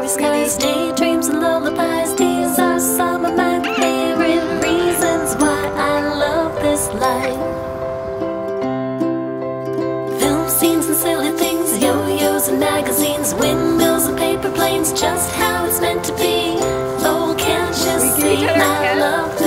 starry skies, daydreams and lullabies. These are some of my favorite reasons why I love this life. Film scenes and silly things, yo-yos and magazines, windmills and paper planes, just how it's meant to be. Oh, can't you see I love